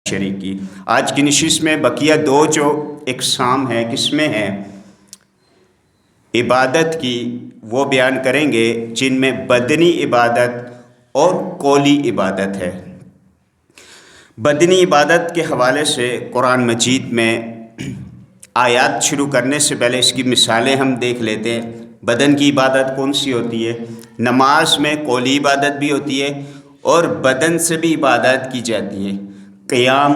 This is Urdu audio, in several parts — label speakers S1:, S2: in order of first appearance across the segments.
S1: شریک کی۔ آج کی نشست میں بقیہ دو جو اقسام ہیں کس میں ہیں عبادت کی وہ بیان کریں گے، جن میں بدنی عبادت اور قولی عبادت ہے۔ بدنی عبادت کے حوالے سے قرآن مجید میں آیات شروع کرنے سے پہلے اس کی مثالیں ہم دیکھ لیتے ہیں۔ بدن کی عبادت کون سی ہوتی ہے؟ نماز میں قولی عبادت بھی ہوتی ہے اور بدن سے بھی عبادت کی جاتی ہے۔ قیام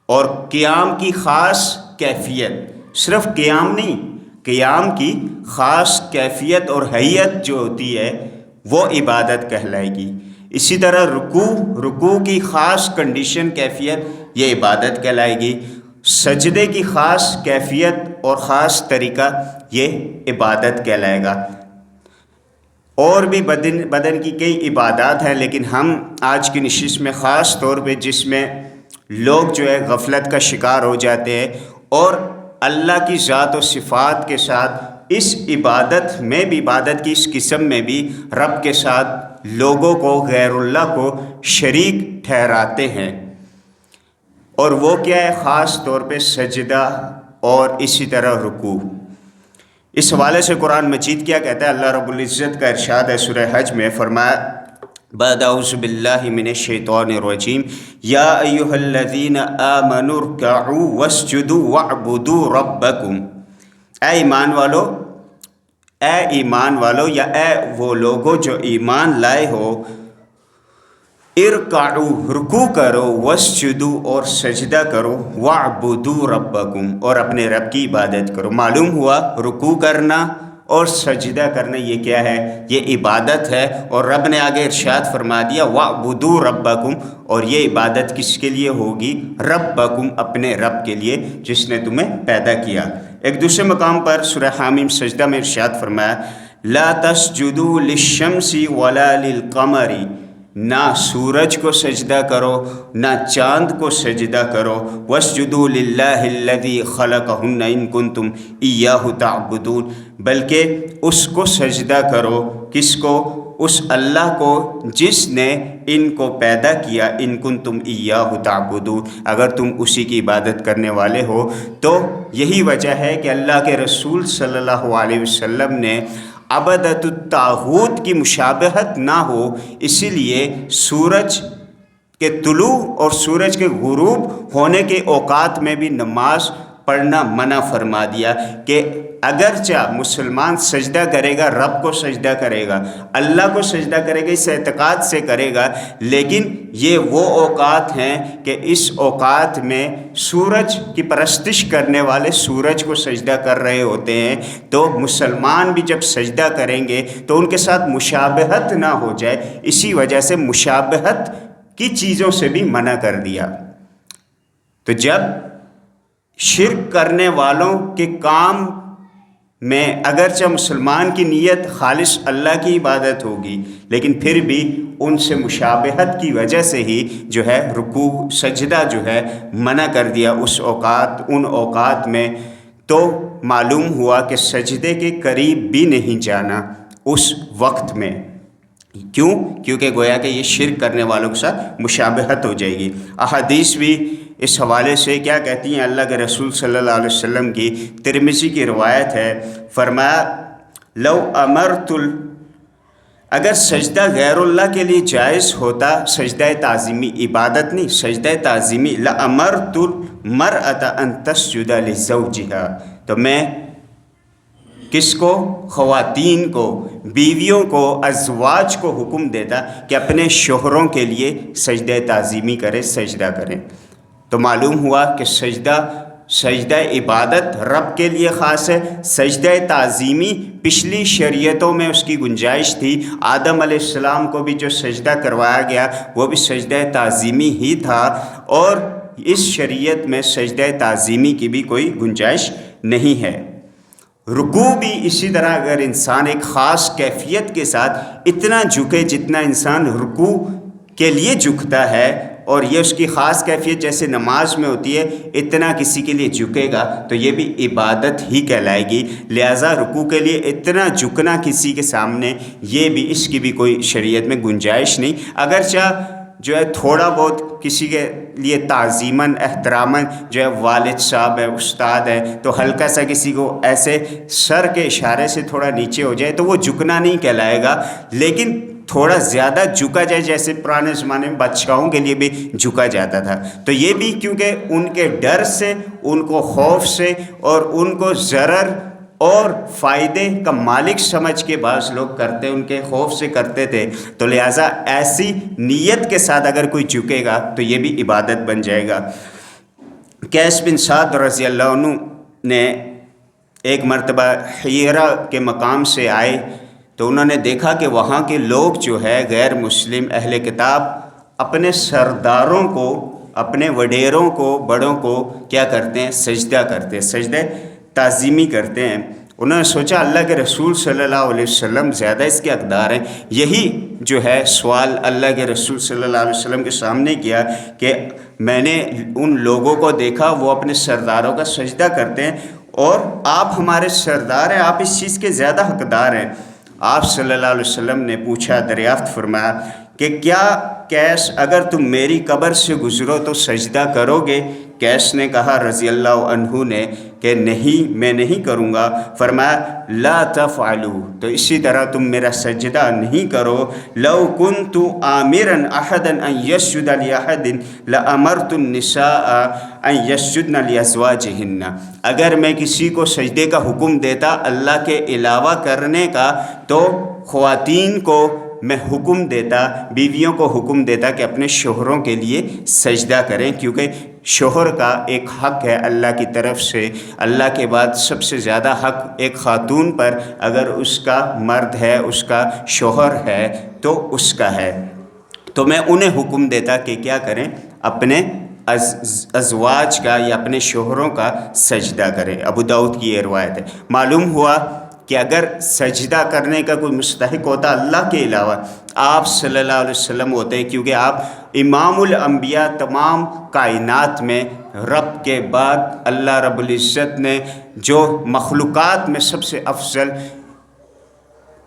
S1: اور قیام کی خاص کیفیت، صرف قیام نہیں، قیام کی خاص کیفیت اور حیت جو ہوتی ہے وہ عبادت کہلائے گی۔ اسی طرح رکوع کی خاص کنڈیشن کیفیت یہ عبادت کہلائے گی۔ سجدے کی خاص کیفیت اور خاص طریقہ یہ عبادت کہلائے گا۔ اور بھی بدن کی کئی عبادات ہیں، لیکن ہم آج کی نشست میں خاص طور پہ جس میں لوگ جو ہے غفلت کا شکار ہو جاتے ہیں اور اللہ کی ذات و صفات کے ساتھ اس عبادت میں بھی، عبادت کی اس قسم میں بھی رب کے ساتھ لوگوں کو، غیر اللہ کو شریک ٹھہراتے ہیں۔ اور وہ کیا ہے؟ خاص طور پہ سجدہ اور اسی طرح رکوع۔ اس حوالے سے قرآن مجید کیا کہتا ہے؟ اللہ رب العزت کا ارشاد ہے سورہ حج میں، فرمایا بعد اعوذ باللہ من الشیطان الرجیم یا ایھا الذین آمنوا ارکعوا واسجدوا واعبدوا ربکم۔ اے ایمان والو یا اے وہ لوگوں جو ایمان لائے ہو، ارکعوا رکوع کرو، واسجدوا اور سجدہ کرو، واعبدوا ربکم اور اپنے رب کی عبادت کرو۔ معلوم ہوا رکوع کرنا اور سجدہ کرنا یہ کیا ہے؟ یہ عبادت ہے۔ اور رب نے آگے ارشاد فرما دیا وَاعْبُدُوا رَبَّكُمْ، اور یہ عبادت کس کے لیے ہوگی؟ ربکم، اپنے رب کے لیے جس نے تمہیں پیدا کیا۔ ایک دوسرے مقام پر سورہ حامیم سجدہ میں ارشاد فرمایا لَا تَسْجُدُوا لِلشَّمْسِ وَلَا لِلْقَمَرِ، نہ سورج کو سجدہ کرو نہ چاند کو سجدہ کرو، وَاسْجُدُوا لِلَّهِ الَّذِي خَلَقَهُنَّ إِن كُنتُمْ إِيَّاهُ تَعْبُدُونَ، بلکہ اس کو سجدہ کرو، کس کو؟ اس اللہ کو جس نے ان کو پیدا کیا، ان کنتم ایاہ تعبدون، اگر تم اسی کی عبادت کرنے والے ہو۔ تو یہی وجہ ہے کہ اللہ کے رسول صلی اللہ علیہ وسلم نے عبادت الطاغوت کی مشابہت نہ ہو، اسی لیے سورج کے طلوع اور سورج کے غروب ہونے کے اوقات میں بھی نماز پڑھنا منع فرما دیا کہ اگرچہ مسلمان سجدہ کرے گا، رب کو سجدہ کرے گا، اللہ کو سجدہ کرے گا، اس اعتقاد سے کرے گا، لیکن یہ وہ اوقات ہیں کہ اس اوقات میں سورج کی پرستش کرنے والے سورج کو سجدہ کر رہے ہوتے ہیں، تو مسلمان بھی جب سجدہ کریں گے تو ان کے ساتھ مشابہت نہ ہو جائے، اسی وجہ سے مشابہت کی چیزوں سے بھی منع کر دیا۔ تو جب شرک کرنے والوں کے کام میں اگرچہ مسلمان کی نیت خالص اللہ کی عبادت ہوگی، لیکن پھر بھی ان سے مشابہت کی وجہ سے ہی جو ہے رکوع سجدہ جو ہے منع کر دیا ان اوقات میں، تو معلوم ہوا کہ سجدے کے قریب بھی نہیں جانا اس وقت میں۔ کیوں؟ کیونکہ گویا کہ یہ شرک کرنے والوں کے ساتھ مشابہت ہو جائے گی۔ احادیث بھی اس حوالے سے کیا کہتی ہیں؟ اللہ کے رسول صلی اللہ علیہ وسلم کی ترمذی کی روایت ہے، فرمایا لو امرت اگر سجدہ غیر اللہ کے لیے جائز ہوتا، سجدہ تعظیمی عبادت نہیں، سجدہ تعظیمی، لامرت المرأة ان تسجد لزوجها، تو میں کس کو؟ خواتین کو، بیویوں کو، ازواج کو حکم دیتا کہ اپنے شوہروں کے لیے سجدہ تعظیمی کریں، سجدہ کریں۔ تو معلوم ہوا کہ سجدہ عبادت رب کے لیے خاص ہے۔ سجدہ تعظیمی پچھلی شریعتوں میں اس کی گنجائش تھی، آدم علیہ السلام کو بھی جو سجدہ کروایا گیا وہ بھی سجدہ تعظیمی ہی تھا، اور اس شریعت میں سجدہ تعظیمی کی بھی کوئی گنجائش نہیں ہے۔ رکوع بھی اسی طرح، اگر انسان ایک خاص کیفیت کے ساتھ اتنا جھکے جتنا انسان رکوع کے لیے جھکتا ہے، اور یہ اس کی خاص کیفیت جیسے نماز میں ہوتی ہے، اتنا کسی کے لیے جھکے گا تو یہ بھی عبادت ہی کہلائے گی۔ لہٰذا رکوع کے لیے اتنا جھکنا کسی کے سامنے، یہ بھی اس کی بھی کوئی شریعت میں گنجائش نہیں۔ اگرچہ جو ہے تھوڑا بہت کسی کے لیے تعظیماً احتراماً جو ہے والد صاحب ہے، استاد ہے، تو ہلکا سا کسی کو ایسے سر کے اشارے سے تھوڑا نیچے ہو جائے تو وہ جھکنا نہیں کہلائے گا، لیکن تھوڑا زیادہ جھکا جائے، جیسے پرانے زمانے میں بادشاہوں کے لیے بھی جھکا جاتا تھا، تو یہ بھی کیونکہ ان کے ڈر سے، ان کو خوف سے اور ان کو ضرر اور فائدے کا مالک سمجھ کے بعض لوگ کرتے، ان کے خوف سے کرتے تھے، تو لہٰذا ایسی نیت کے ساتھ اگر کوئی جھکے گا تو یہ بھی عبادت بن جائے گا۔ قیس بن سعد رضی اللہ عنہ نے ایک مرتبہ حیرہ کے مقام سے آئے تو انہوں نے دیکھا کہ وہاں کے لوگ جو ہے غیر مسلم اہل کتاب اپنے سرداروں کو، اپنے وڈیروں کو، بڑوں کو کیا کرتے ہیں؟ سجدہ کرتے ہیں، سجدہ تعظیمی کرتے ہیں۔ انہوں نے سوچا اللہ کے رسول صلی اللہ علیہ وسلم زیادہ اس کے حقدار ہیں، یہی جو ہے سوال اللہ کے رسول صلی اللہ علیہ وسلم کے سامنے کیا کہ میں نے ان لوگوں کو دیکھا وہ اپنے سرداروں کا سجدہ کرتے ہیں اور آپ ہمارے سردار ہیں، آپ اس چیز کے زیادہ حقدار ہیں۔ آپ صلی اللہ علیہ وسلم نے پوچھا، دریافت فرمایا کہ کیا قیس اگر تم میری قبر سے گزرو تو سجدہ کرو گے؟ قیس نے کہا رضی اللہ عنہ نے کہ نہیں، میں نہیں کروں گا۔ فرمایا لا تفعلوا، تو اسی طرح تم میرا سجدہ نہیں کرو۔ لو کنت آمرا احدا ان یسجد لاحد لامرت النساء ان یسجدن لازواجہن، اگر میں کسی کو سجدے کا حکم دیتا اللہ کے علاوہ کرنے کا تو خواتین کو میں حکم دیتا، بیویوں کو حکم دیتا کہ اپنے شوہروں کے لیے سجدہ کریں، کیونکہ شوہر کا ایک حق ہے اللہ کی طرف سے۔ اللہ کے بعد سب سے زیادہ حق ایک خاتون پر اگر اس کا مرد ہے، اس کا شوہر ہے تو اس کا ہے، تو میں انہیں حکم دیتا کہ کیا کریں؟ اپنے ازواج کا یا اپنے شوہروں کا سجدہ کریں۔ ابو داؤد کی یہ روایت ہے۔ معلوم ہوا کہ اگر سجدہ کرنے کا کوئی مستحق ہوتا اللہ کے علاوہ آپ صلی اللہ علیہ وسلم ہوتے، کیونکہ آپ امام الانبیاء، تمام کائنات میں رب کے بعد اللہ رب العزت نے جو مخلوقات میں سب سے افضل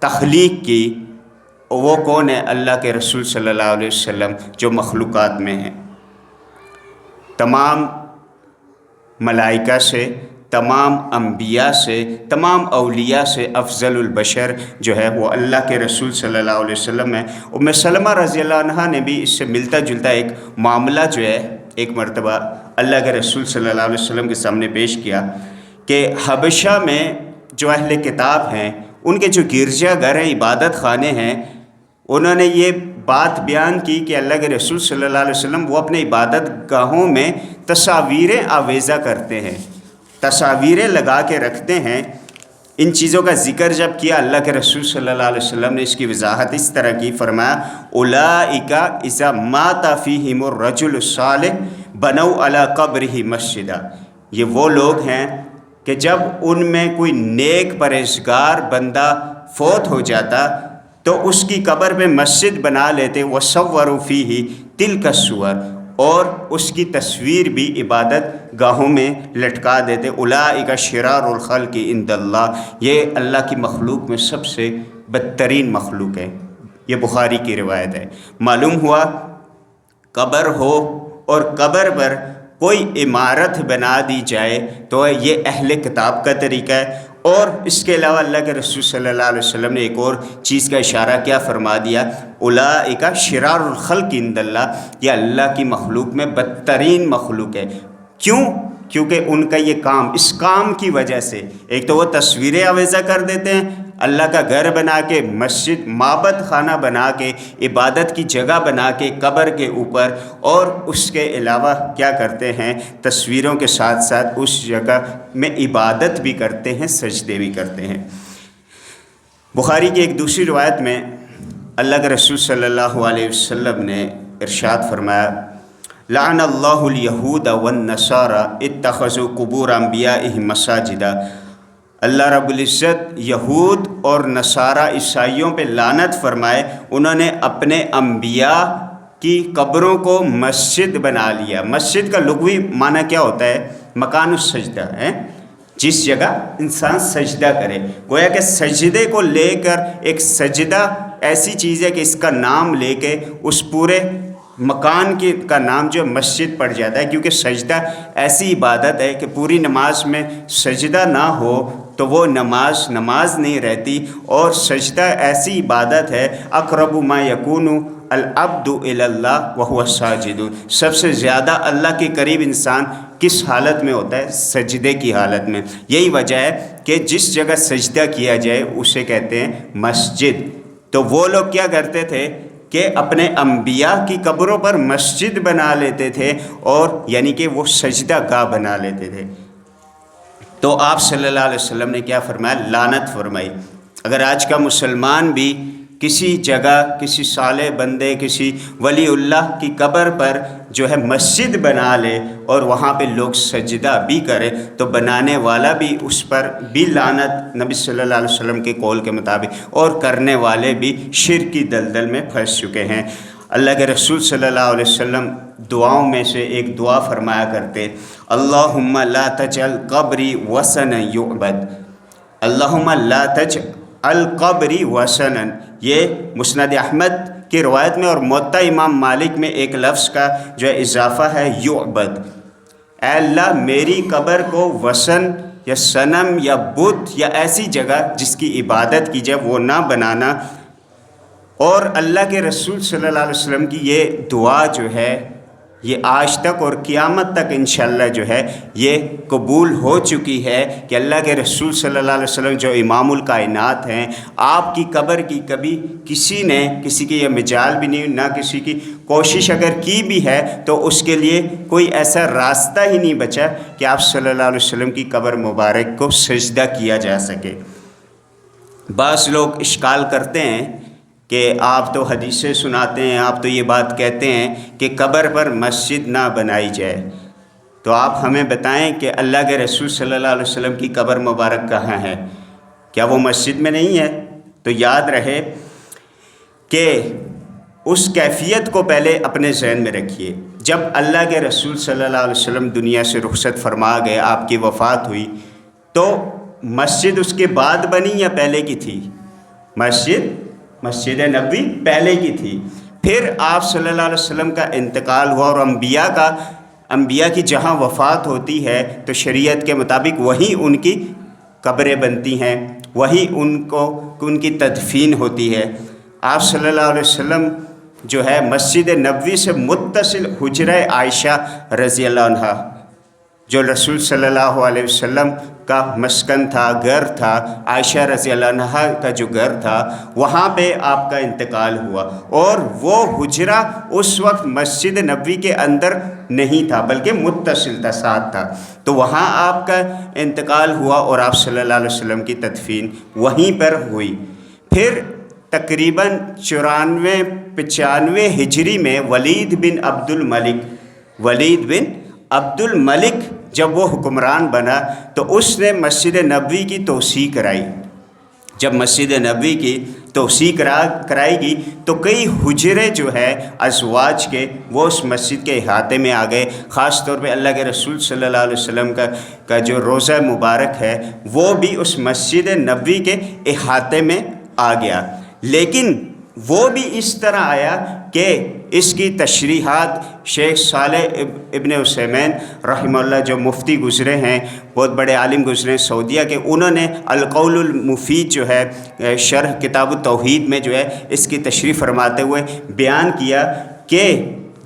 S1: تخلیق کی وہ کون ہے؟ اللہ کے رسول صلی اللہ علیہ وسلم، جو مخلوقات میں ہیں، تمام ملائکہ سے، تمام انبیاء سے، تمام اولیاء سے افضل البشر جو ہے وہ اللہ کے رسول صلی اللہ علیہ وسلم ہے۔ ام سلمہ رضی اللہ عنہا نے بھی اس سے ملتا جلتا ایک معاملہ جو ہے ایک مرتبہ اللہ کے رسول صلی اللہ علیہ وسلم کے سامنے پیش کیا کہ حبشہ میں جو اہل کتاب ہیں ان کے جو گرجا گھر ہیں، عبادت خانے ہیں، انہوں نے یہ بات بیان کی کہ اللہ کے رسول صلی اللہ علیہ وسلم وہ اپنے عبادت گاہوں میں تصاویریں آویزہ کرتے ہیں، تصاویریں لگا کے رکھتے ہیں۔ ان چیزوں کا ذکر جب کیا اللہ کے رسول صلی اللہ علیہ وسلم نے اس کی وضاحت اس طرح کی، فرمایا اولئک اذا مات فیہم الرجل الصالح بنوا علی قبرہ مسجدا، یہ وہ لوگ ہیں کہ جب ان میں کوئی نیک پرہیزگار بندہ فوت ہو جاتا تو اس کی قبر پہ مسجد بنا لیتے، وصوروا فیہ تلک الصور، اور اس کی تصویر بھی عبادت گاہوں میں لٹکا دیتے۔ اولئک شرار الخلق عند اللہ، یہ اللہ کی مخلوق میں سب سے بدترین مخلوق ہے۔ یہ بخاری کی روایت ہے۔ معلوم ہوا قبر ہو اور قبر پر کوئی عمارت بنا دی جائے تو یہ اہل کتاب کا طریقہ ہے۔ اور اس کے علاوہ اللہ کے رسول صلی اللہ علیہ وسلم نے ایک اور چیز کا اشارہ کیا فرما دیا، اولئک شرار الخلق عند اللہ، یہ اللہ کی مخلوق میں بدترین مخلوق ہے۔ کیوں؟ کیونکہ ان کا یہ کام، اس کام کی وجہ سے ایک تو وہ تصویریں آویزہ کر دیتے ہیں، اللہ کا گھر بنا کے، مسجد معبد خانہ بنا کے، عبادت کی جگہ بنا کے قبر کے اوپر، اور اس کے علاوہ کیا کرتے ہیں؟ تصویروں کے ساتھ ساتھ اس جگہ میں عبادت بھی کرتے ہیں، سجدے بھی کرتے ہیں۔ بخاری کی ایک دوسری روایت میں اللہ کے رسول صلی اللہ علیہ وسلم نے ارشاد فرمایا لعن اللہ الیہود والنصارى اتخذوا قبور انبیائہم مساجدا، اللہ رب العزت یہود اور نصارہ عیسائیوں پہ لعنت فرمائے، انہوں نے اپنے انبیاء کی قبروں کو مسجد بنا لیا۔ مسجد کا لغوی معنی کیا ہوتا ہے؟ مکان السجدہ ہے، جس جگہ انسان سجدہ کرے۔ گویا کہ سجدے کو لے کر، ایک سجدہ ایسی چیز ہے کہ اس کا نام لے کے اس پورے مکان کا نام جو مسجد پڑ جاتا ہے، کیونکہ سجدہ ایسی عبادت ہے کہ پوری نماز میں سجدہ نہ ہو تو وہ نماز نہیں رہتی، اور سجدہ ایسی عبادت ہے اقرب ما یکون العبد الی اللہ وہو ساجد، سب سے زیادہ اللہ کے قریب انسان کس حالت میں ہوتا ہے؟ سجدے کی حالت میں۔ یہی وجہ ہے کہ جس جگہ سجدہ کیا جائے اسے کہتے ہیں مسجد۔ تو وہ لوگ کیا کرتے تھے کہ اپنے انبیاء کی قبروں پر مسجد بنا لیتے تھے، اور یعنی کہ وہ سجدہ گاہ بنا لیتے تھے۔ تو آپ صلی اللہ علیہ وسلم نے کیا فرمایا؟ لعنت فرمائی۔ اگر آج کا مسلمان بھی کسی جگہ کسی صالح بندے کسی ولی اللہ کی قبر پر جو ہے مسجد بنا لے اور وہاں پہ لوگ سجدہ بھی کرے تو بنانے والا بھی اس پر بھی لعنت نبی صلی اللہ علیہ وسلم کے قول کے مطابق، اور کرنے والے بھی شرک کی دلدل میں پھنس چکے ہیں۔ اللہ کے رسول صلی اللہ علیہ وسلم دعاؤں میں سے ایک دعا فرمایا کرتے، اللہم لا تجعل قبری وثنا یعبد، اللہم لا تجعل قبری وثنا۔ یہ مسند احمد کی روایت میں اور موطا امام مالک میں ایک لفظ کا جو ہے اضافہ ہے یعبد، اے اللہ میری قبر کو وثن یا صنم یا بت یا ایسی جگہ جس کی عبادت کی جائے وہ نہ بنانا۔ اور اللہ کے رسول صلی اللہ علیہ وسلم کی یہ دعا جو ہے یہ آج تک اور قیامت تک انشاءاللہ جو ہے یہ قبول ہو چکی ہے کہ اللہ کے رسول صلی اللہ علیہ وسلم جو امام الکائنات ہیں، آپ کی قبر کی کبھی کسی کی یہ مجال بھی نہیں، نہ کسی کی کوشش اگر کی بھی ہے تو اس کے لیے کوئی ایسا راستہ ہی نہیں بچا کہ آپ صلی اللہ علیہ وسلم کی قبر مبارک کو سجدہ کیا جا سکے۔ بعض لوگ اشکال کرتے ہیں کہ آپ تو حدیثیں سناتے ہیں، آپ تو یہ بات کہتے ہیں کہ قبر پر مسجد نہ بنائی جائے، تو آپ ہمیں بتائیں کہ اللہ کے رسول صلی اللہ علیہ وسلم کی قبر مبارک کہاں ہے؟ کیا وہ مسجد میں نہیں ہے؟ تو یاد رہے کہ اس کیفیت کو پہلے اپنے ذہن میں رکھیے۔ جب اللہ کے رسول صلی اللہ علیہ وسلم دنیا سے رخصت فرما گئے، آپ کی وفات ہوئی، تو مسجد اس کے بعد بنی یا پہلے کی تھی؟ مسجد نبوی پہلے کی تھی۔ پھر آپ صلی اللہ علیہ وسلم کا انتقال ہوا اور انبیاء کی جہاں وفات ہوتی ہے تو شریعت کے مطابق وہیں ان کی قبریں بنتی ہیں، وہیں ان کی تدفین ہوتی ہے۔ آپ صلی اللہ علیہ وسلم جو ہے مسجد نبوی سے متصل حجرہ عائشہ رضی اللہ عنہ، جو رسول صلی اللہ علیہ وسلم کا مسکن تھا، گھر تھا، عائشہ رضی اللہ عنہ کا جو گھر تھا، وہاں پہ آپ کا انتقال ہوا، اور وہ حجرہ اس وقت مسجد نبوی کے اندر نہیں تھا بلکہ متصل تھا، ساتھ تھا، تو وہاں آپ کا انتقال ہوا اور آپ صلی اللہ علیہ وسلم کی تدفین وہیں پر ہوئی۔ پھر تقریباً 94-95 ہجری میں ولید بن عبد الملک جب وہ حکمران بنا تو اس نے مسجد نبوی کی توسیع کرائی۔ جب مسجد نبوی کی توسیع کرائی گئی تو کئی حجرے جو ہے ازواج کے وہ اس مسجد کے احاطے میں آ گئے۔ خاص طور پہ اللہ کے رسول صلی اللہ علیہ وسلم کا جو روضہ مبارک ہے وہ بھی اس مسجد نبوی کے احاطے میں آ گیا، لیکن وہ بھی اس طرح آیا کہ اس کی تشریحات شیخ صالح ابن عثیمین رحمہ اللہ جو مفتی گزرے ہیں، بہت بڑے عالم گزرے ہیں سعودیہ کے، انہوں نے القول المفید جو ہے شرح کتاب التوحید میں جو ہے اس کی تشریح فرماتے ہوئے بیان کیا کہ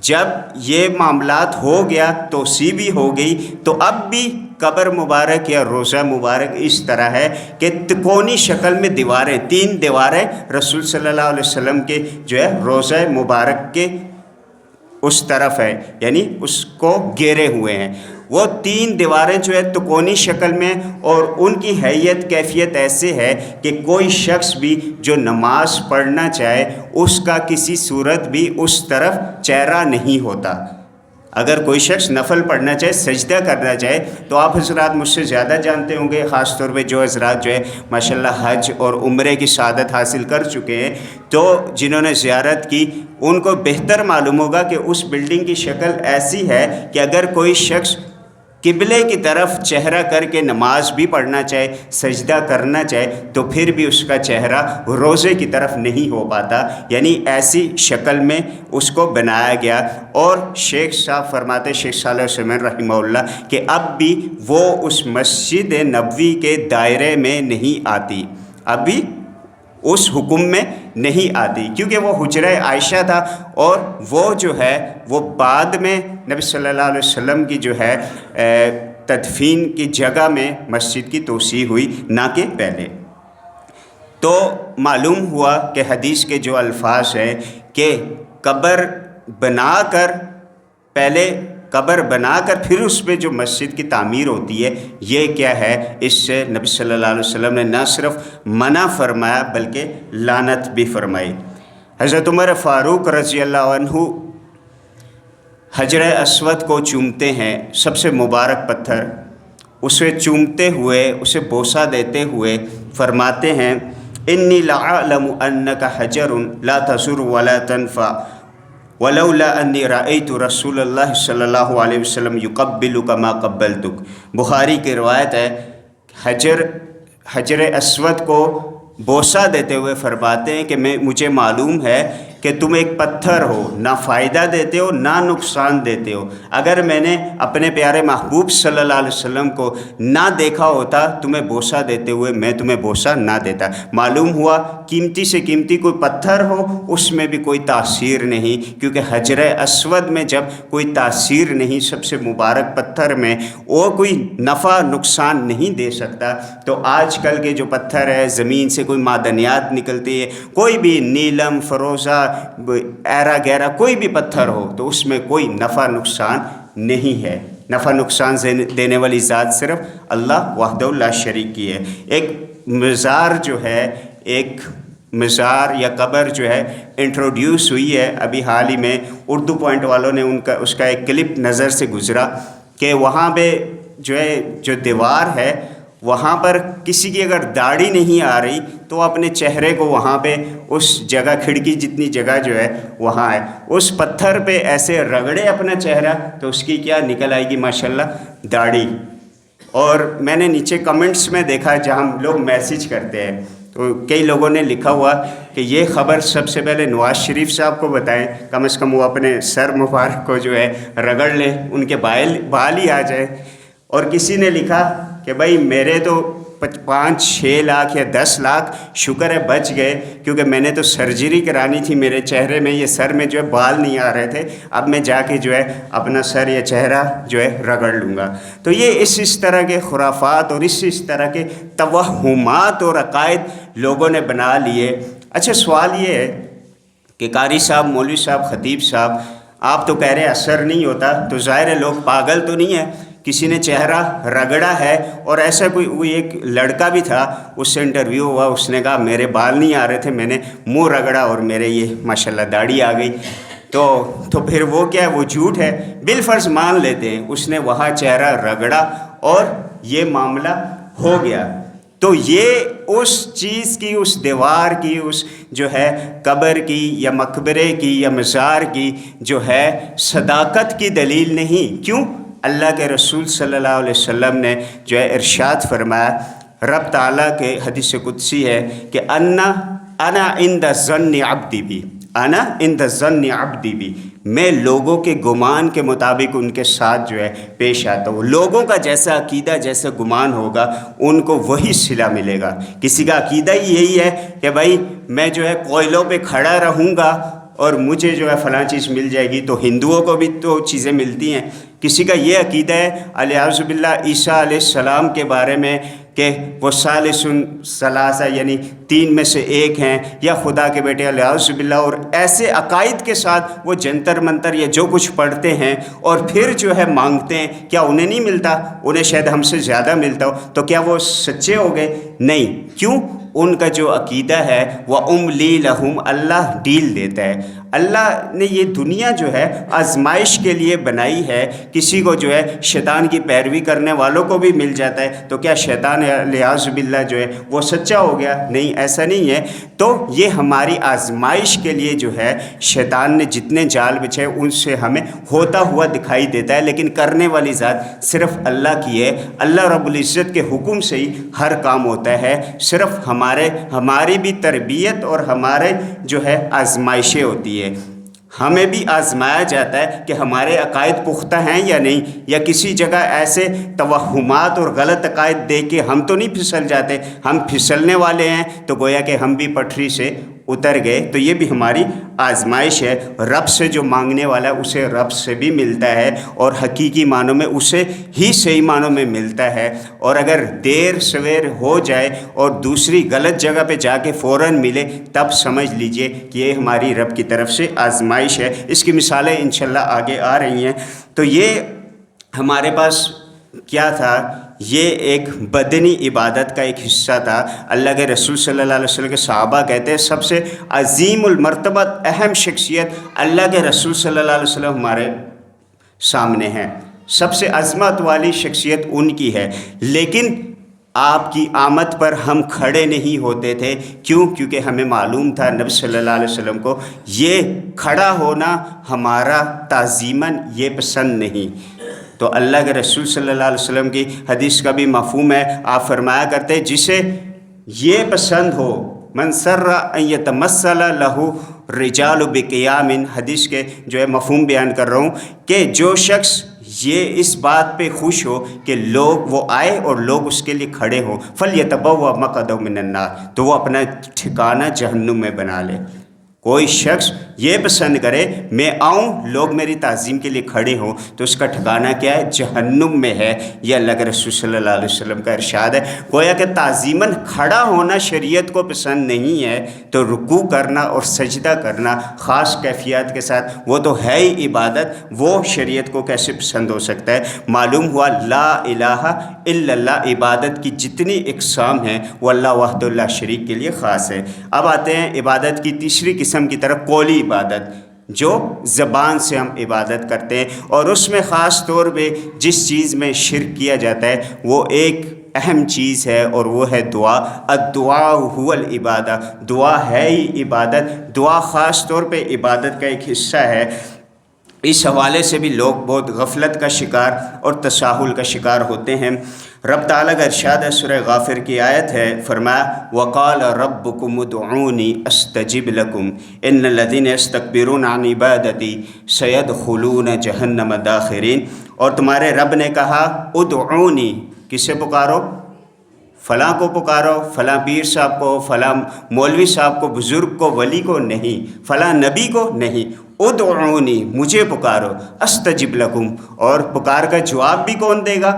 S1: جب یہ معاملات ہو گیا، توسیع بھی ہو گئی، تو اب بھی قبر مبارک یا روضہ مبارک اس طرح ہے کہ تکونی شکل میں دیواریں، 3 دیواریں رسول صلی اللہ علیہ وسلم کے جو ہے روضہ مبارک کے اس طرف ہے، یعنی اس کو گھیرے ہوئے ہیں۔ وہ 3 دیواریں جو ہے تکونی شکل میں، اور ان کی حیت کیفیت ایسے ہے کہ کوئی شخص بھی جو نماز پڑھنا چاہے اس کا کسی صورت بھی اس طرف چہرہ نہیں ہوتا۔ اگر کوئی شخص نفل پڑھنا چاہے، سجدہ کرنا چاہے، تو آپ حضرات مجھ سے زیادہ جانتے ہوں گے، خاص طور پہ جو حضرات جو ہے ماشاءاللہ حج اور عمرے کی سعادت حاصل کر چکے ہیں، تو جنہوں نے زیارت کی ان کو بہتر معلوم ہوگا کہ اس بلڈنگ کی شکل ایسی ہے کہ اگر کوئی شخص قبلے کی طرف چہرہ کر کے نماز بھی پڑھنا چاہے، سجدہ کرنا چاہے، تو پھر بھی اس کا چہرہ روزے کی طرف نہیں ہو پاتا، یعنی ایسی شکل میں اس کو بنایا گیا۔ اور شیخ صاحب فرماتے، شیخ صالح عثیمین رحمہ اللہ، کہ اب بھی وہ اس مسجد نبوی کے دائرے میں نہیں آتی، اب بھی اس حکم میں نہیں آتی، کیونکہ وہ حجرہ عائشہ تھا، اور وہ جو ہے وہ بعد میں نبی صلی اللہ علیہ وسلم کی جو ہے تدفین کی جگہ میں مسجد کی توسیع ہوئی، نہ کہ پہلے۔ تو معلوم ہوا کہ حدیث کے جو الفاظ ہیں کہ قبر بنا کر، پہلے قبر بنا کر پھر اس پہ جو مسجد کی تعمیر ہوتی ہے، یہ کیا ہے، اس سے نبی صلی اللہ علیہ وسلم نے نہ صرف منع فرمایا بلکہ لعنت بھی فرمائی۔ حضرت عمر فاروق رضی اللہ عنہ حجر اسود کو چومتے ہیں، سب سے مبارک پتھر، اسے چومتے ہوئے، اسے بوسہ دیتے ہوئے فرماتے ہیں، انی لأعلم انک حجر لا تضر ولا تنفع ولولا انی رأیت رسول اللہ صلی اللہ علیہ وسلم یقبلک ما قبلتک۔ بخاری کی روایت ہے، حجر اسود کو بوسہ دیتے ہوئے فرماتے ہیں کہ مجھے معلوم ہے کہ تم ایک پتھر ہو، نہ فائدہ دیتے ہو نہ نقصان دیتے ہو، اگر میں نے اپنے پیارے محبوب صلی اللہ علیہ وسلم کو نہ دیکھا ہوتا تمہیں بوسہ دیتے ہوئے، میں تمہیں بوسہ نہ دیتا۔ معلوم ہوا قیمتی سے قیمتی کوئی پتھر ہو اس میں بھی کوئی تاثیر نہیں، کیونکہ حجر اسود میں جب کوئی تاثیر نہیں، سب سے مبارک پتھر میں وہ کوئی نفع نقصان نہیں دے سکتا، تو آج کل کے جو پتھر ہے، زمین سے کوئی معدنیات نکلتی ہے، کوئی بھی نیلم، فروزہ، ایرا گیرا کوئی بھی پتھر ہو، تو اس میں کوئی نفع نقصان نہیں ہے۔ نفع نقصان دینے والی ذات صرف اللہ وحدہ لا شریک کی ہے۔ ایک مزار جو ہے، ایک مزار یا قبر جو ہے انٹروڈیوس ہوئی ہے ابھی حال ہی میں، اردو پوائنٹ والوں نے اس کا ایک کلپ نظر سے گزرا کہ وہاں پہ جو ہے جو دیوار ہے، وہاں پر کسی کی اگر داڑھی نہیں آ رہی تو اپنے چہرے کو وہاں پہ اس جگہ، کھڑکی جتنی جگہ جو ہے وہاں ہے، اس پتھر پہ ایسے رگڑے اپنا چہرہ تو اس کی کیا نکل آئے گی، ماشاءاللہ داڑھی۔ اور میں نے نیچے کمنٹس میں دیکھا جہاں ہم لوگ میسیج کرتے ہیں، تو کئی لوگوں نے لکھا ہوا کہ یہ خبر سب سے پہلے نواز شریف صاحب کو بتائیں، کم از کم وہ اپنے سر مبارک کو جو ہے رگڑ لیں، ان کے بال ہی آ جائے۔ اور کسی نے لکھا کہ بھائی میرے تو 5-6 لاکھ یا 10 لاکھ شکر ہے بچ گئے، کیونکہ میں نے تو سرجری کرانی تھی، میرے چہرے میں، یہ سر میں جو ہے بال نہیں آ رہے تھے، اب میں جا کے جو ہے اپنا سر یا چہرہ جو ہے رگڑ لوں گا۔ تو یہ اس طرح کے خرافات اور اس طرح کے توہمات اور عقائد لوگوں نے بنا لیے۔ اچھا سوال یہ ہے کہ قاری صاحب، مولوی صاحب، خطیب صاحب، آپ تو کہہ رہے اثر نہیں ہوتا، تو ظاہر ہے لوگ پاگل تو نہیں ہے، کسی نے چہرہ رگڑا ہے۔ اور ایسا کوئی ایک لڑکا بھی تھا، اس سے انٹرویو ہوا، اس نے کہا میرے بال نہیں آ رہے تھے، میں نے منہ رگڑا اور میرے یہ ماشاءاللہ داڑھی آ گئی۔ تو پھر وہ کیا ہے، وہ جھوٹ ہے۔ بالفرض مان لیتے ہیں اس نے وہاں چہرہ رگڑا اور یہ معاملہ ہو گیا، تو یہ اس چیز کی، اس دیوار کی، اس جو ہے قبر کی یا مقبرے کی یا مزار کی جو ہے صداقت کی دلیل نہیں۔ کیوں؟ اللہ کے رسول صلی اللہ علیہ وسلم نے جو ہے ارشاد فرمایا، رب تعالیٰ کے حدیث قدسی ہے کہ انا عند ظن عبدی بی، انا عند ظن عبدی بی، میں لوگوں کے گمان کے مطابق ان کے ساتھ جو ہے پیش آتا ہوں۔ لوگوں کا جیسا عقیدہ، جیسا گمان ہوگا، ان کو وہی صلہ ملے گا۔ کسی کا عقیدہ ہی یہی ہے کہ بھائی میں جو ہے کوئلوں پہ کھڑا رہوں گا اور مجھے جو ہے فلاں چیز مل جائے گی، تو ہندوؤں کو بھی تو چیزیں ملتی ہیں۔ کسی کا یہ عقیدہ ہے الیاذ باللہ عیسیٰ علیہ السلام کے بارے میں کہ وہ ثالث ثلاثہ، یعنی 3 میں سے ایک ہیں، یا خدا کے بیٹے الیاذ باللہ، اور ایسے عقائد کے ساتھ وہ جنتر منتر یا جو کچھ پڑھتے ہیں اور پھر جو ہے مانگتے ہیں، کیا انہیں نہیں ملتا؟ انہیں شاید ہم سے زیادہ ملتا ہو، تو کیا وہ سچے ہو گئے؟ نہیں۔ کیوں؟ ان کا جو عقیدہ ہے وہ املی لہم، اللہ ڈیل دیتا ہے۔ اللہ نے یہ دنیا جو ہے آزمائش کے لیے بنائی ہے. کسی کو جو ہے شیطان کی پیروی کرنے والوں کو بھی مل جاتا ہے، تو کیا شیطان والعیاذ باللہ جو ہے وہ سچا ہو گیا؟ نہیں، ایسا نہیں ہے. تو یہ ہماری آزمائش کے لیے جو ہے شیطان نے جتنے جال بچھے ان سے ہمیں ہوتا ہوا دکھائی دیتا ہے، لیکن کرنے والی ذات صرف اللہ کی ہے. اللہ رب العزت کے حکم سے ہی ہر کام ہوتا ہے. صرف ہماری بھی تربیت اور ہمارے جو ہے آزمائشیں ہوتی ہے. ہمیں بھی آزمایا جاتا ہے کہ ہمارے عقائد پختہ ہیں یا نہیں، یا کسی جگہ ایسے توہمات اور غلط عقائد دے کے ہم تو نہیں پھسل جاتے. ہم پھسلنے والے ہیں تو گویا کہ ہم بھی پٹری سے اتر گئے. تو یہ بھی ہماری آزمائش ہے. رب سے جو مانگنے والا ہے اسے رب سے بھی ملتا ہے، اور حقیقی معنوں میں اسے ہی صحیح معنوں میں ملتا ہے. اور اگر دیر سویر ہو جائے اور دوسری غلط جگہ پہ جا کے فوراً ملے، تب سمجھ لیجئے کہ یہ ہماری رب کی طرف سے آزمائش ہے. اس کی مثالیں انشاءاللہ آگے آ رہی ہیں. تو یہ ہمارے پاس کیا تھا؟ یہ ایک بدنی عبادت کا ایک حصہ تھا. اللہ کے رسول صلی اللہ علیہ وسلم کے صحابہ کہتے ہیں سب سے عظیم المرتبہ اہم شخصیت اللہ کے رسول صلی اللہ علیہ وسلم ہمارے سامنے ہیں. سب سے عظمت والی شخصیت ان کی ہے، لیکن آپ کی آمد پر ہم کھڑے نہیں ہوتے تھے. کیوں؟ کیونکہ ہمیں معلوم تھا نبی صلی اللہ علیہ وسلم کو یہ کھڑا ہونا ہمارا تعظیماً یہ پسند نہیں. تو اللہ کے رسول صلی اللہ علیہ وسلم کی حدیث کا بھی مفہوم ہے. آپ فرمایا کرتے جسے یہ پسند ہو، من سر ان یتمثل لہ رجال بقیام، حدیث کے جو ہے مفہوم بیان کر رہا ہوں کہ جو شخص یہ اس بات پہ خوش ہو کہ لوگ وہ آئے اور لوگ اس کے لیے کھڑے ہوں، فلیتبوأ مقعدہ من النار، تو وہ اپنا ٹھکانہ جہنم میں بنا لے. کوئی شخص یہ پسند کرے میں آؤں لوگ میری تعظیم کے لیے کھڑے ہوں، تو اس کا ٹھکانہ کیا ہے؟ جہنم میں ہے. یہ اللہ کے رسول صلی اللہ علیہ وسلم کا ارشاد ہے. گویا کہ تعظیماً کھڑا ہونا شریعت کو پسند نہیں ہے، تو رکوع کرنا اور سجدہ کرنا خاص کیفیات کے ساتھ وہ تو ہے ہی عبادت، وہ شریعت کو کیسے پسند ہو سکتا ہے؟ معلوم ہوا لا الہ الا اللہ عبادت کی جتنی اقسام ہیں وہ اللہ وحدہ لا شریک کے لیے خاص ہے. اب آتے ہیں عبادت کی تیسری قسم کی طرف، قولی عبادت، جو زبان سے ہم عبادت کرتے ہیں. اور اس میں خاص طور پہ جس چیز میں شرک کیا جاتا ہے وہ ایک اہم چیز ہے، اور وہ ہے دعا. الدعاء هو العبادہ، دعا ہے ہی عبادت. دعا خاص طور پہ عبادت کا ایک حصہ ہے. اس حوالے سے بھی لوگ بہت غفلت کا شکار اور تساہل کا شکار ہوتے ہیں. رب تعالیٰ کا ارشاد ہے، سورہ غافر کی آیت ہے، فرمایا وَقَالَ رَبُّكُمُ ادْعُونِي أَسْتَجِبْ لَكُمْ إِنَّ الَّذِينَ يَسْتَكْبِرُونَ عَنْ عِبَادَتِي سَيَدْخُلُونَ جَهَنَّمَ دَاخِرِينَ. اور تمہارے رب نے کہا ادعونی، کسے پکارو؟ فلاں کو پکارو، فلاں پیر صاحب کو، فلاں مولوی صاحب کو، بزرگ کو، ولی کو نہیں، فلاں نبی کو نہیں. ادعونی، مجھے پکارو. استجب لکم، اور پکار کا جواب بھی کون دے گا؟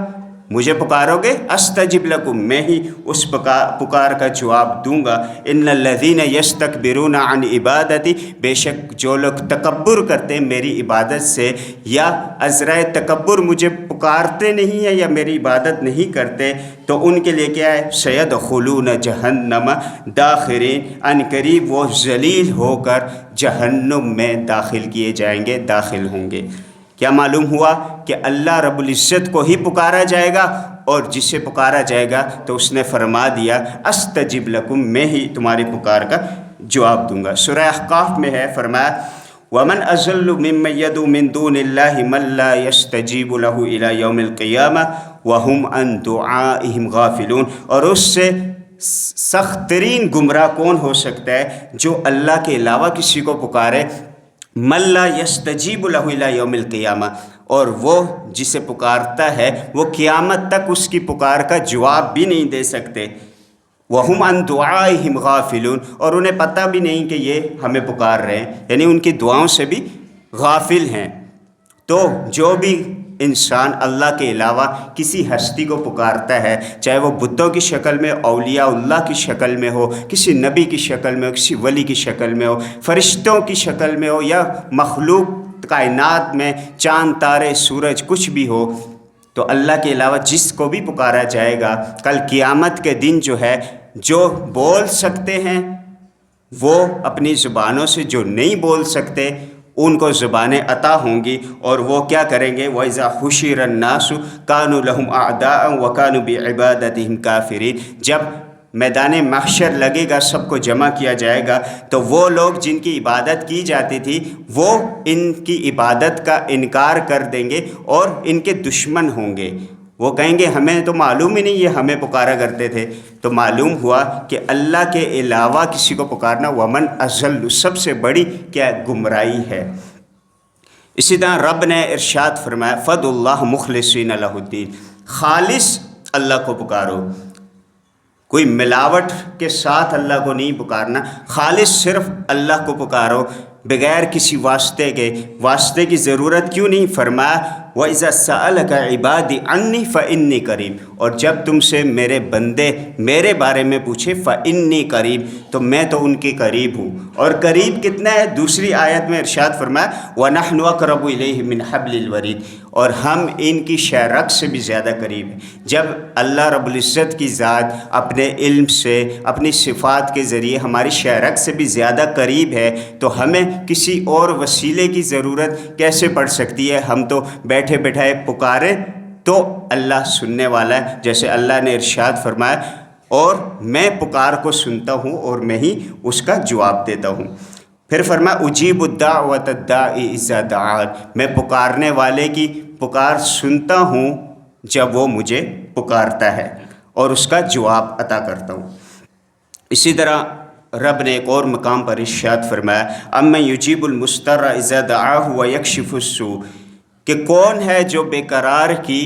S1: مجھے پکارو گے استجب لکم، میں ہی اس پکار کا جواب دوں گا. ان الذین یستکبرون عن عبادتی، بے شک جو لوگ تکبر کرتے ہیں میری عبادت سے، یا عذرائے تکبر مجھے پکارتے نہیں ہیں یا میری عبادت نہیں کرتے، تو ان کے لیے کیا ہے؟ سیدخلون جہنم داخرین، ان قریب وہ ذلیل ہو کر جہنم میں داخل کیے جائیں گے، داخل ہوں گے. کیا معلوم ہوا کہ اللہ رب العزت کو ہی پکارا جائے گا، اور جسے پکارا جائے گا تو اس نے فرما دیا استجب لکم، میں ہی تمہاری پکار کا جواب دوں گا. سورہ احقاف میں ہے، فرمایا وَمَنْ أَضَلُّ مِمَّن يَدْعُو مِن دُونِ اللَّهِ مَن لَّا يَسْتَجِيبُ لَهُ إِلَىٰ يَوْمِ الْقِيَامَةِ وَهُمْ عَن دُعَائِهِمْ غَافِلُونَ. اور اس سے سخت ترین گمراہ کون ہو سکتا ہے؟ جو اللہ کے علاوہ کسی کو پکارے. من لا یستجیب لہ الی یوم القیامہ، اور وہ جسے پکارتا ہے وہ قیامت تک اس کی پکار کا جواب بھی نہیں دے سکتے. وَهُمْ عَن دُعَائِهِمْ غَافِلُونَ، اور انہیں پتہ بھی نہیں کہ یہ ہمیں پکار رہے ہیں، یعنی ان کی دعاؤں سے بھی غافل ہیں. تو جو بھی انسان اللہ کے علاوہ کسی ہستی کو پکارتا ہے، چاہے وہ بتوں کی شکل میں، اولیاء اللہ کی شکل میں ہو، کسی نبی کی شکل میں ہو، کسی ولی کی شکل میں ہو، فرشتوں کی شکل میں ہو، یا مخلوق کائنات میں چاند تارے سورج کچھ بھی ہو، تو اللہ کے علاوہ جس کو بھی پکارا جائے گا کل قیامت کے دن جو ہے، جو بول سکتے ہیں وہ اپنی زبانوں سے جو نہیں بول سکتے ان کو زبانیں عطا ہوں گی، اور وہ کیا کریں گے؟ وَإِذَا حُشِرَ النَّاسُ كَانُوا لَهُمْ أَعْدَاءً وَكَانُوا بِعِبَادَتِهِمْ كَافِرِينَ۔ جب میدان محشر لگے گا، سب کو جمع کیا جائے گا، تو وہ لوگ جن کی عبادت کی جاتی تھی وہ ان کی عبادت کا انکار کر دیں گے اور ان کے دشمن ہوں گے۔ وہ کہیں گے ہمیں تو معلوم ہی نہیں یہ ہمیں پکارا کرتے تھے۔ تو معلوم ہوا کہ اللہ کے علاوہ کسی کو پکارنا ومن اضل، سب سے بڑی کیا گمراہی ہے۔ اسی طرح رب نے ارشاد فرمایا فَدْعُوا اللَّهَ مُخْلِصِينَ لَهُ الدِّينَ، خالص اللہ کو پکارو، کوئی ملاوٹ کے ساتھ اللہ کو نہیں پکارنا، خالص صرف اللہ کو پکارو بغیر کسی واسطے کے۔ واسطے کی ضرورت کیوں نہیں؟ فرمایا وَإِذَا سَأَلَكَ عِبَادِي عَنِّي فَإِنِّي قَرِيب، اور جب تم سے میرے بندے میرے بارے میں پوچھے فَإِنِّي قَرِيب، تو میں تو ان کے قریب ہوں۔ اور قریب کتنا ہے؟ دوسری آیت میں ارشاد فرمایا وَنَحْنُ أَقْرَبُ إِلَيْهِ مِنْ حَبْلِ الْوَرِيدِ، اور ہم ان کی شہرک سے بھی زیادہ قریب ہیں۔ جب اللہ رب العزت کی ذات اپنے علم سے، اپنی صفات کے ذریعے ہماری شہرک سے بھی زیادہ قریب ہے، تو ہمیں کسی اور وسیلے کی ضرورت کیسے پڑ سکتی ہے؟ ہم تو بیٹھے بیٹھائے پکاریں تو اللہ سننے والا ہے، جیسے اللہ نے ارشاد فرمایا اور میں پکار کو سنتا ہوں اور میں ہی اس کا جواب دیتا ہوں۔ پھر فرمایا اجیب الدعوۃ الداعی اذا دعان، میں پکارنے والے کی پکار سنتا ہوں جب وہ مجھے پکارتا ہے اور اس کا جواب عطا کرتا ہوں۔ اسی طرح رب نے ایک اور مقام پر ارشاد فرمایا امن یجیب المضطر اذا دعاہ ویکشف السوء، کہ کون ہے جو بے قرار کی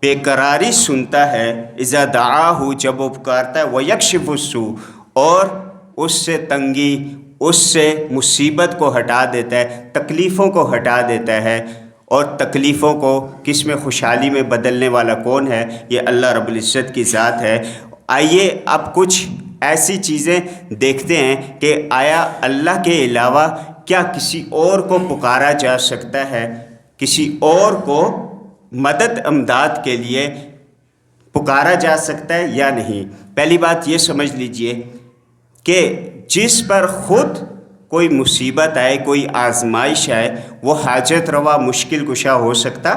S1: بے قراری سنتا ہے، اذا دعاہ جب وہ پکارتا ہے، ویکشف السوء اور اس سے تنگی، اس سے مصیبت کو ہٹا دیتا ہے، تکلیفوں کو ہٹا دیتا ہے۔ اور تکلیفوں کو کس میں خوشحالی میں بدلنے والا کون ہے؟ یہ اللہ رب العزت کی ذات ہے۔ آئیے اب کچھ ایسی چیزیں دیکھتے ہیں کہ آیا اللہ کے علاوہ کیا کسی اور کو پکارا جا سکتا ہے، کسی اور کو مدد امداد کے لیے پکارا جا سکتا ہے یا نہیں؟ پہلی بات یہ سمجھ لیجئے کہ جس پر خود کوئی مصیبت آئے، کوئی آزمائش آئے، وہ حاجت روا مشکل کشا ہو سکتا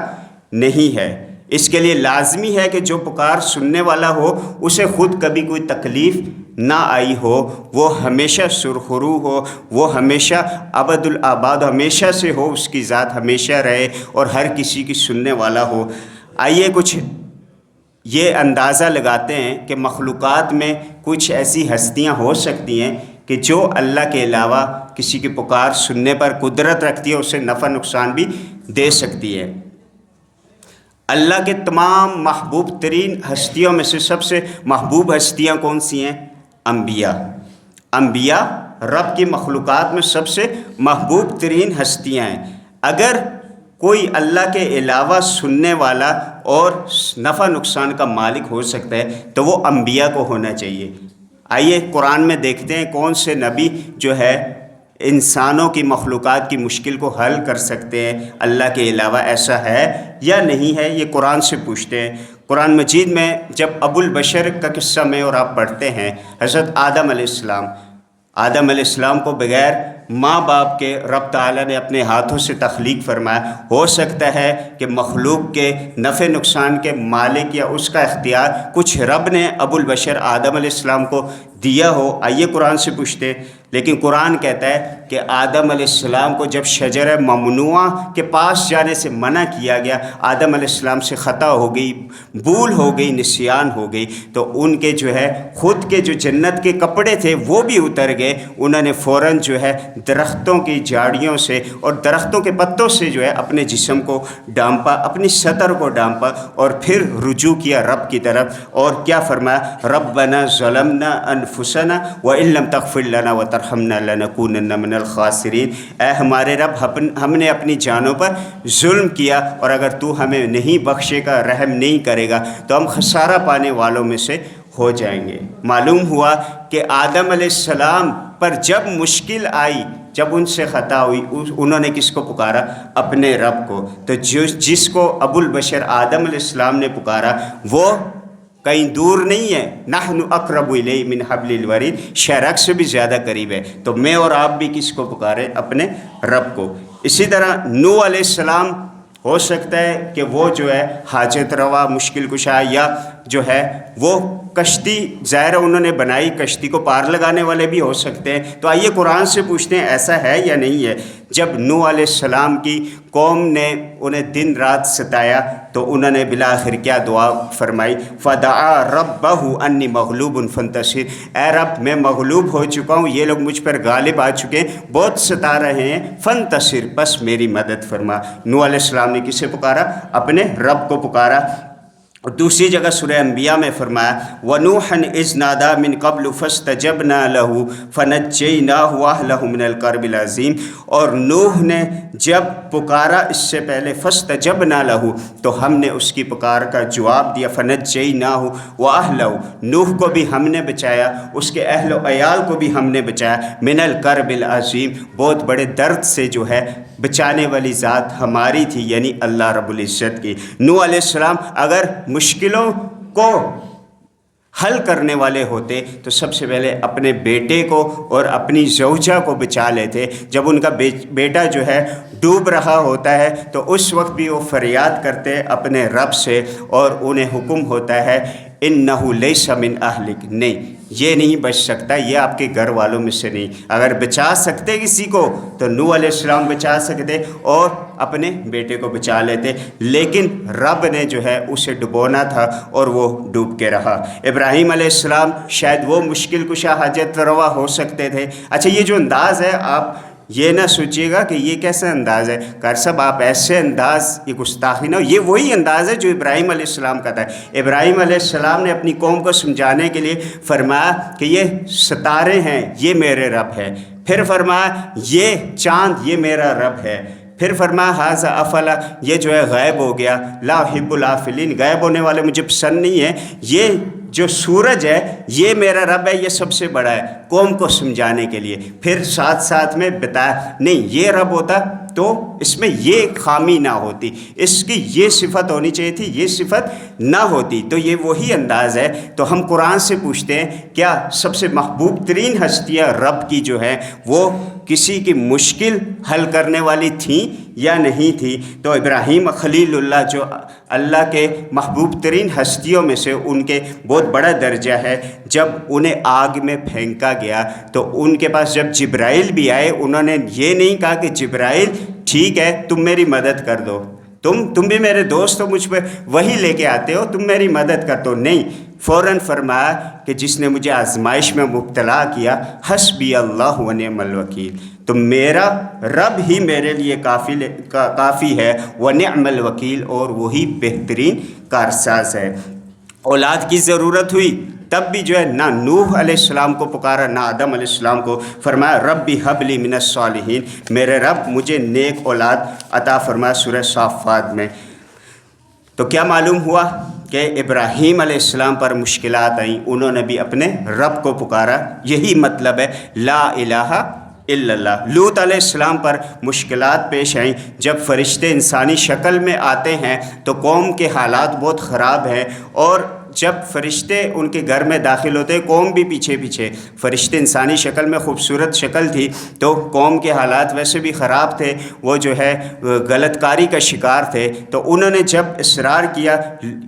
S1: نہیں ہے۔ اس کے لیے لازمی ہے کہ جو پکار سننے والا ہو اسے خود کبھی کوئی تکلیف نہ آئی ہو، وہ ہمیشہ سرخرو ہو، وہ ہمیشہ ابد الآباد ہمیشہ سے ہو، اس کی ذات ہمیشہ رہے اور ہر کسی کی سننے والا ہو۔ آئیے کچھ یہ اندازہ لگاتے ہیں کہ مخلوقات میں کچھ ایسی ہستیاں ہو سکتی ہیں کہ جو اللہ کے علاوہ کسی کی پکار سننے پر قدرت رکھتی ہے، اسے نفع نقصان بھی دے سکتی ہے۔ اللہ کے تمام محبوب ترین ہستیوں میں سے سب سے محبوب ہستیاں کون سی ہیں؟ انبیاء۔ انبیاء رب کی مخلوقات میں سب سے محبوب ترین ہستیاں ہیں۔ اگر کوئی اللہ کے علاوہ سننے والا اور نفع نقصان کا مالک ہو سکتا ہے تو وہ انبیاء کو ہونا چاہیے۔ آئیے قرآن میں دیکھتے ہیں کون سے نبی جو ہے انسانوں کی مخلوقات کی مشکل کو حل کر سکتے ہیں، اللہ کے علاوہ ایسا ہے یا نہیں ہے؟ یہ قرآن سے پوچھتے ہیں۔ قرآن مجید میں جب ابو البشر کا قصہ میں اور آپ پڑھتے ہیں، حضرت آدم علیہ السلام کو بغیر ماں باپ کے رب تعالیٰ نے اپنے ہاتھوں سے تخلیق فرمایا۔ ہو سکتا ہے کہ مخلوق کے نفع نقصان کے مالک یا اس کا اختیار کچھ رب نے ابو البشر آدم علیہ السلام کو دیا ہو۔ آئیے قرآن سے پوچھتے، لیکن قرآن کہتا ہے کہ آدم علیہ السلام کو جب شجرہ ممنوعہ کے پاس جانے سے منع کیا گیا، آدم علیہ السلام سے خطا ہو گئی، بھول ہو گئی، نسیان ہو گئی، تو ان کے جو ہے خود کے جو جنت کے کپڑے تھے وہ بھی اتر گئے۔ انہوں نے فوراً جو ہے درختوں کی جاڑیوں سے اور درختوں کے پتوں سے جو ہے اپنے جسم کو ڈھانپا، اپنی سطر کو ڈھانپا اور پھر رجوع کیا رب کی طرف، اور کیا فرمایا ربنا ظلمنا انفسنا وان لم تغفر لنا وترحمنا لنکونن من الخاسرین، اے ہمارے رب ہم نے اپنی جانوں پر ظلم کیا اور اگر تو ہمیں نہیں بخشے گا، رحم نہیں کرے گا تو ہم خسارہ پانے والوں میں سے ہو جائیں گے۔ معلوم ہوا کہ آدم علیہ السلام پر جب مشکل آئی، جب ان سے خطا ہوئی، انہوں نے کس کو پکارا؟ اپنے رب کو۔ تو جس کو ابو البشر آدم علیہ السلام نے پکارا وہ کہیں دور نہیں ہے، نحن اقرب الیہ من حبل الورید، شہرک سے بھی زیادہ قریب ہے. تو میں اور آپ بھی کس کو پکارے؟ اپنے رب کو. اسی طرح نوح علیہ السلام ہو سکتا ہے کہ وہ جو ہے حاجت روا، مشکل کشا، یا جو ہے وہ کشتی ظاہر انہوں نے بنائی، کشتی کو پار لگانے والے بھی ہو سکتے ہیں. تو آئیے قرآن سے پوچھتے ہیں ایسا ہے یا نہیں ہے. جب نوح علیہ السلام کی قوم نے انہیں دن رات ستایا تو انہوں نے بالآخر کیا دعا فرمائی؟ فدعا ربہ انی مغلوب فانتصر، اے رب میں مغلوب ہو چکا ہوں، یہ لوگ مجھ پر غالب آ چکے ہیں، بہت ستا رہے ہیں، فانتصر بس میری مدد فرما. نوح علیہ السلام نے کسے پکارا؟ اپنے رب کو پکارا. اور دوسری جگہ سورہ انبیاء میں فرمایا وَنُوحًا إِذْ نَادَىٰ مِن قَبْلُ فَاسْتَجَبْنَا لَهُ فَنَجَّيْنَاهُ وَأَهْلَهُ مِنَ الْكَرْبِ الْعَظِيمِ، اور نوح نے جب پکارا اس سے پہلے فَاسْتَجَبْنَا لَهُ، تو ہم نے اس کی پکار کا جواب دیا. فَنَجَّيْنَاهُ وَأَهْلَهُ، نوح کو بھی ہم نے بچایا، اس کے اہل و عیال کو بھی ہم نے بچایا. مِنَ الْكَرْبِ الْعَظِيمِ، بہت بڑے درد سے جو ہے بچانے والی ذات ہماری تھی، یعنی اللہ رب العزت کی. نوح علیہ السلام اگر مشکلوں کو حل کرنے والے ہوتے تو سب سے پہلے اپنے بیٹے کو اور اپنی زوجہ کو بچا لیتے. جب ان کا بیٹا جو ہے ڈوب رہا ہوتا ہے تو اس وقت بھی وہ فریاد کرتے اپنے رب سے، اور انہیں حکم ہوتا ہے انہ لیس من اہلک، نہیں یہ نہیں بچ سکتا، یہ آپ کے گھر والوں میں سے نہیں. اگر بچا سکتے کسی کو تو نوح علیہ السلام بچا سکتے اور اپنے بیٹے کو بچا لیتے، لیکن رب نے جو ہے اسے ڈبونا تھا اور وہ ڈوب کے رہا. ابراہیم علیہ السلام شاید وہ مشکل کشا حاجت روا ہو سکتے تھے. اچھا یہ جو انداز ہے آپ یہ نہ سوچیے گا کہ یہ کیسا انداز ہے، قاری صاحب آپ ایسے انداز، یہ گستاخی نہ ہو، یہ وہی انداز ہے جو ابراہیم علیہ السلام کا تھا. ابراہیم علیہ السلام نے اپنی قوم کو سمجھانے کے لیے فرمایا کہ یہ ستارے ہیں یہ میرے رب ہے، پھر فرمایا یہ چاند یہ میرا رب ہے، پھر فرمایا ھذا افلا، یہ جو ہے غائب ہو گیا، لا احب الافلین، غائب ہونے والے مجھے پسند نہیں ہے، یہ جو سورج ہے یہ میرا رب ہے، یہ سب سے بڑا ہے، قوم کو سمجھانے کے لیے. پھر ساتھ ساتھ میں بتایا نہیں یہ رب ہوتا تو اس میں یہ خامی نہ ہوتی، اس کی یہ صفت ہونی چاہیے تھی، یہ صفت نہ ہوتی. تو یہ وہی انداز ہے. تو ہم قرآن سے پوچھتے ہیں کیا سب سے محبوب ترین ہستیاں رب کی جو ہے وہ کسی کی مشکل حل کرنے والی تھیں یا نہیں تھی؟ تو ابراہیم خلیل اللہ جو اللہ کے محبوب ترین ہستیوں میں سے ان کے بہت بڑا درجہ ہے، جب انہیں آگ میں پھینکا گیا تو ان کے پاس جب جبرائیل بھی آئے انہوں نے یہ نہیں کہا کہ جبرائیل ٹھیک ہے تم میری مدد کر دو، تم بھی میرے دوست ہو، مجھ پہ وہی لے کے آتے ہو، تم میری مدد کر دو. نہیں، فوراً فرمایا کہ جس نے مجھے آزمائش میں مبتلا کیا حسبی اللہ و نعم الوکیل، تو میرا رب ہی میرے لیے کافی ہے، و نعم الوکیل، اور وہی بہترین کارساز ہے. اولاد کی ضرورت ہوئی تب بھی جو ہے نہ نوح علیہ السلام کو پکارا نہ آدم علیہ السلام کو، فرمایا ربی حب لی من الصالحین، میرے رب مجھے نیک اولاد عطا فرمایا، سورہ صافات میں. تو کیا معلوم ہوا کہ ابراہیم علیہ السلام پر مشکلات آئیں، انہوں نے بھی اپنے رب کو پکارا. یہی مطلب ہے لا الہ الا اللہ. لوط علیہ السلام پر مشکلات پیش آئیں، جب فرشتے انسانی شکل میں آتے ہیں تو قوم کے حالات بہت خراب ہیں، اور جب فرشتے ان کے گھر میں داخل ہوتے قوم بھی پیچھے پیچھے. فرشتے انسانی شکل میں خوبصورت شکل تھی تو قوم کے حالات ویسے بھی خراب تھے، وہ جو ہے غلط کاری کا شکار تھے. تو انہوں نے جب اصرار کیا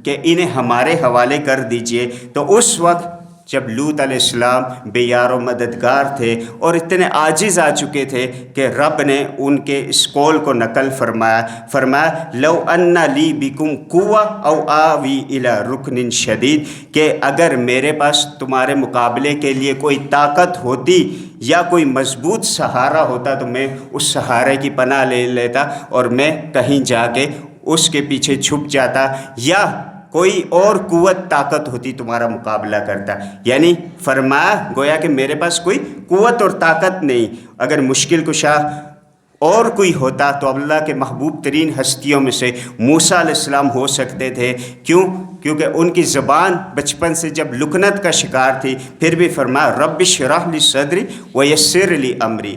S1: کہ انہیں ہمارے حوالے کر دیجئے، تو اس وقت جب لوط علیہ السلام بے یار و مددگار تھے اور اتنے عاجز آ چکے تھے کہ رب نے ان کے اس قول کو نقل فرمایا لو ان لی بکم قوہ او آوی الی رکن شدید، کہ اگر میرے پاس تمہارے مقابلے کے لیے کوئی طاقت ہوتی یا کوئی مضبوط سہارا ہوتا تو میں اس سہارے کی پناہ لے لیتا اور میں کہیں جا کے اس کے پیچھے چھپ جاتا، یا کوئی اور قوت طاقت ہوتی تمہارا مقابلہ کرتا. یعنی فرمایا گویا کہ میرے پاس کوئی قوت اور طاقت نہیں. اگر مشکل کشا اور کوئی ہوتا تو اللہ کے محبوب ترین ہستیوں میں سے موسیٰ علیہ السلام ہو سکتے تھے. کیونکہ ان کی زبان بچپن سے جب لکنت کا شکار تھی، پھر بھی فرمایا رب اشرح لی صدری ویسر لی امری،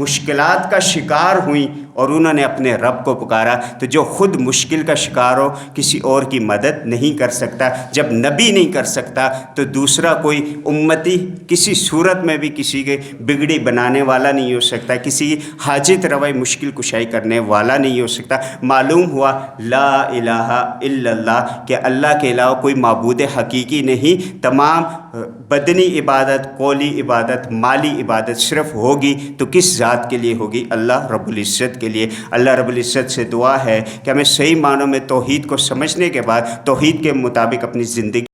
S1: مشکلات کا شکار ہوئیں اور انہوں نے اپنے رب کو پکارا، تو جو خود مشکل کا شکار ہو کسی اور کی مدد نہیں کر سکتا۔ جب نبی نہیں کر سکتا تو دوسرا کوئی امتی کسی صورت میں بھی کسی کے بگڑی بنانے والا نہیں ہو سکتا، کسی حاجت روائی مشکل کشائی کرنے والا نہیں ہو سکتا۔ معلوم ہوا لا الہ الا اللہ کہ اللہ کے علاوہ کوئی معبود حقیقی نہیں، تمام بدنی عبادت، قولی عبادت، مالی عبادت صرف ہوگی تو کس ذات کے لیے ہوگی؟ اللہ رب العزت کے لیے۔ اللہ رب العزت سے دعا ہے کہ ہمیں صحیح معنوں میں توحید کو سمجھنے کے بعد توحید کے مطابق اپنی زندگی